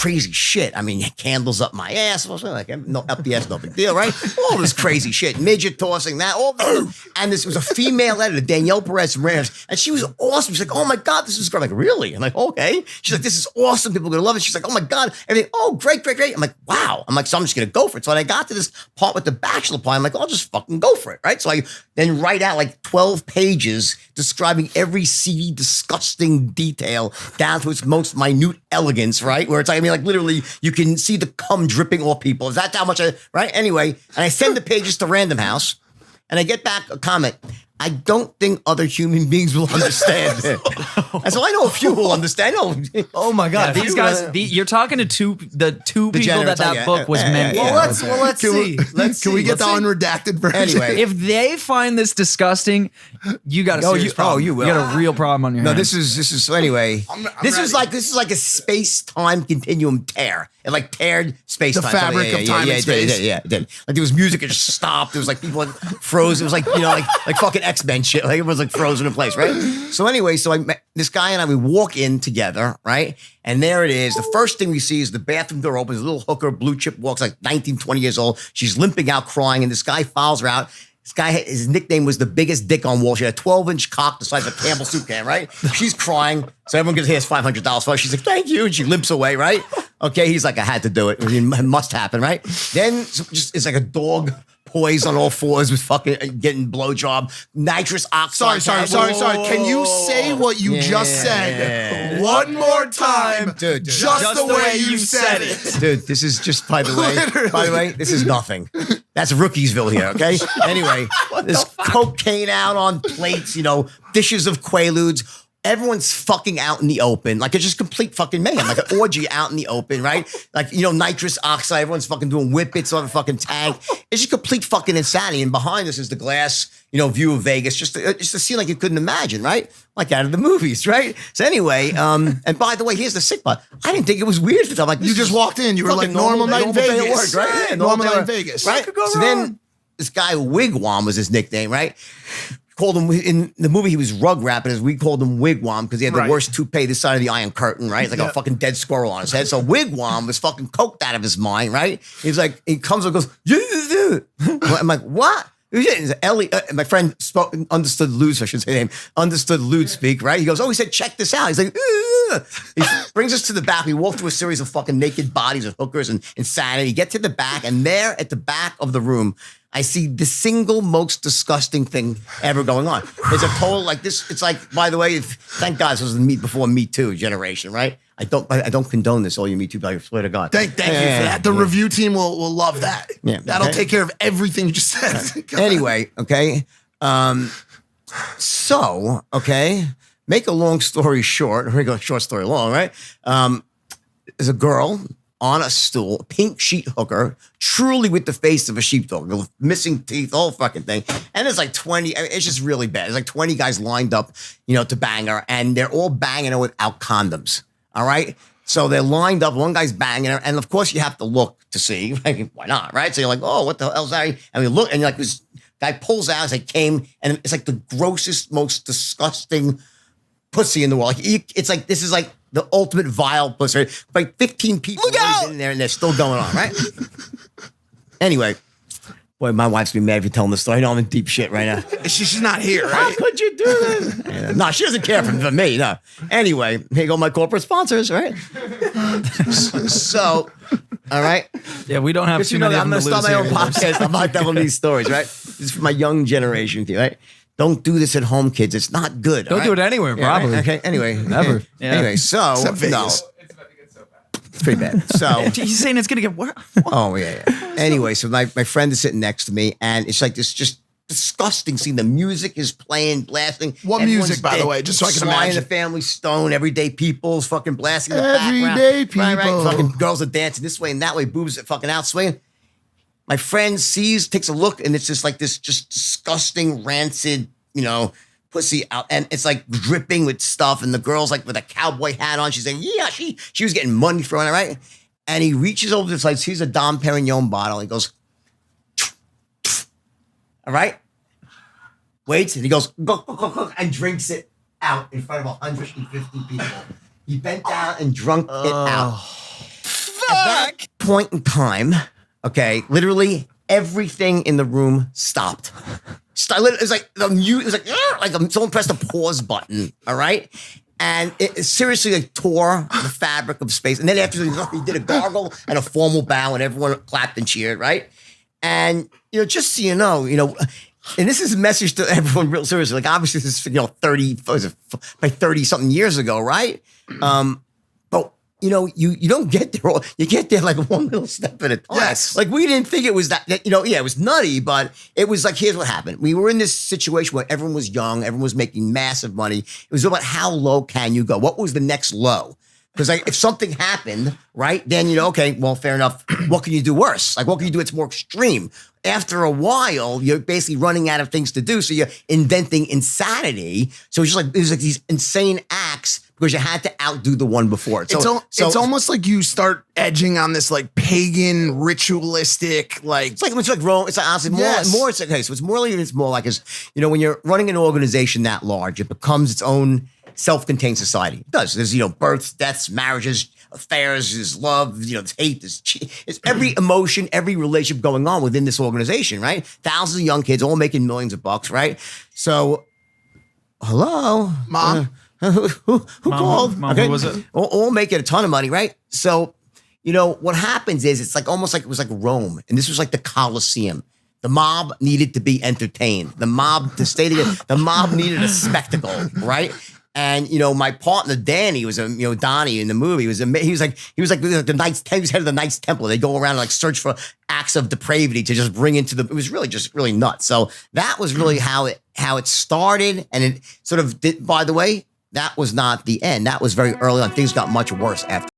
crazy shit. I mean, candles up my ass. I was like, no, up the ass, no big deal, right? All this crazy shit. Midget tossing that. All this. And this was a female editor, Danielle Perez Reyes, and she was awesome. She's like, oh my God, this is great. I'm like, really? I'm like, okay. She's like, this is awesome. People are going to love it. She's like, oh my God. Everything. Oh, great, great, great. I'm like, wow. I'm like, so I'm just going to go for it. So when I got to this part with the bachelor part, I'm like, I'll just fucking go for it, right? So I then write out like 12 pages describing every seedy, disgusting detail down to its most minute elegance, right? Where it's like, I mean, like literally, you can see the cum dripping off people. Is that how much right? Anyway, and I send the pages to Random House, and I get back a comment. I don't think other human beings will understand it. And so I know a few will understand. Oh my God. Yeah, these guys, you're talking to the two people that book was meant for. Well, let's see. Can we get the unredacted version? Anyway. If they find this disgusting, you got a serious problem. You will. You got a real problem on your hands. This is so anyway. This is like a space-time continuum tear. It like teared space-time. The fabric of time and space. Yeah, it did. Like there was music, it just stopped. There was like people like frozen. It was like, like fucking X-Men shit. Like it was like frozen in place, right? So anyway, this guy and I, we walk in together, right? And there it is. The first thing we see is the bathroom door opens. A little hooker, blue chip, walks like 19, 20 years old. She's limping out, crying, and this guy follows her out. This guy, his nickname was the biggest dick on Wall Street. A 12-inch cock the size of a Campbell soup can, right? She's crying. So everyone gives his $500 for it. She's like, thank you. And she limps away, right? Okay, he's like, I had to do it. It must happen, right? Then it's like a dog poised on all fours with fucking getting blowjob. Nitrous oxide. Sorry. Can you say what you just said one more time? Dude, just the way you said it. Dude, this is just, by the way, this is nothing. That's Rookiesville here, okay? Anyway, there's cocaine out on plates, dishes of Quaaludes. Everyone's fucking out in the open. Like, it's just complete fucking mayhem. Like an orgy out in the open, right? Like, nitrous oxide. Everyone's fucking doing whippets on a fucking tank. It's just complete fucking insanity. And behind us is the glass, view of Vegas. Just a scene like you couldn't imagine, right? Like out of the movies, right? So anyway, and by the way, here's the sick part. I didn't think it was weird. I'm like, you just walked in. You were like, normal night in Vegas. Work, right? Yeah, normal night in Vegas. Right? So then this guy, Wigwam was his nickname, right? Called him in the movie, he was rug rapping, as we called him Wigwam because he had the worst toupee this side of the Iron Curtain, right? It's like a fucking dead squirrel on his head. So Wigwam was fucking coked out of his mind, right? He's like, he comes and goes, yeah. I'm like, what? Ellie, my friend understood Lude's, I should say name, understood Lude speak, right? He goes, he said, check this out. He's like, ugh. He brings us to the back. We walk through a series of fucking naked bodies of hookers and insanity. Get to the back, and there at the back of the room, I see the single most disgusting thing ever going on. It's a total like this. It's like, by the way, thank God this was the before Me Too generation, right? I don't condone this, all you Me Too, but I swear to God. Thank you for that. The review team will love that. Yeah, that'll take care of everything you just said. Anyway, okay. So, okay, make a long story short, or make a short story long, right? There's a girl on a stool, a pink sheet hooker, truly with the face of a sheepdog, missing teeth, whole fucking thing. And there's like 20, it's just really bad. There's like 20 guys lined up, to bang her, and they're all banging her without condoms. All right? So they're lined up, one guy's banging her, and of course you have to look to see. Why not, right? So you're like, oh, what the hell's that? And we look, and like this guy pulls out, it's like came, and it's like the grossest, most disgusting pussy in the world. It's like, this is like the ultimate vile pussy. Like 15 people in there, and they're still going on, right? Anyway, boy, my wife's gonna be mad if you're telling the story. I know I'm in deep shit right now. She's not here, right? How could you do this? No, she doesn't care for me, no. Anyway, here go my corporate sponsors, right? So, all right. Yeah, we don't have too many. I'm gonna start my own podcast. I'm not telling these stories, right? This is for my young generation, right? Don't do this at home, kids. It's not good. Don't do it anywhere, probably. Right? Okay. Anyway, never. Yeah. Anyway, so no, it's about to get so bad. It's pretty bad. So he's saying it's gonna get worse. Oh yeah. Anyway, so my friend is sitting next to me, and it's like this just disgusting scene. The music is playing, blasting. What music, by the way? Just so I can imagine. The Family Stone, Everyday People's fucking blasting in the Everyday background. People. Right. Fucking girls are dancing this way and that way. Boobs are fucking out swinging. My friend takes a look, and it's just like this just disgusting, rancid, pussy out, and it's like dripping with stuff, and the girl's like with a cowboy hat on. She's saying, yeah, she was getting money for it, right? And he reaches over to the side, sees a Dom Perignon bottle. He goes, all right, waits, and he goes, go, and drinks it out in front of 150 people. He bent down and drunk it out. that point in time, okay, literally everything in the room stopped. It was like it was like someone pressed a pause button. All right. And it seriously like tore the fabric of space. And then after he did a gargle and a formal bow, and everyone clapped and cheered, right? And just so you know, and this is a message to everyone real seriously. Like obviously this is 30 something years ago, right? But you don't get there. You get there like one little step at a time. Yes. Like we didn't think it was that. It was nutty, but it was like, here's what happened. We were in this situation where everyone was young, everyone was making massive money. It was about how low can you go? What was the next low? Because like if something happened, right, then okay, well, fair enough. What can you do worse? Like what can you do? It's more extreme. After a while, you're basically running out of things to do, so you're inventing insanity. So it was like these insane acts because you had to outdo the one before. So it's almost like you start edging on this like pagan, ritualistic, like it's like Rome. It's like honestly more. It's like, okay, so it's more like when you're running an organization that large, it becomes its own self-contained society. It does. There's births, deaths, marriages, affairs, there's love, there's hate, there's it's every emotion, every relationship going on within this organization, right? Thousands of young kids all making millions of bucks, right? So, hello, Mom. Who called? Mom, who was it? All making a ton of money, right? So, what happens is it's like almost like it was like Rome, and this was like the Colosseum. The mob needed to be entertained. The mob to stay together. The mob needed a spectacle, right? And my partner Danny was Donnie in the movie he was like the Knights. He was head of the Knights Templar. They go around and like search for acts of depravity to just bring into it was really just really nuts. So that was really how it started, and it sort of did. By the way, that was not the end. That was very early on. Things got much worse after.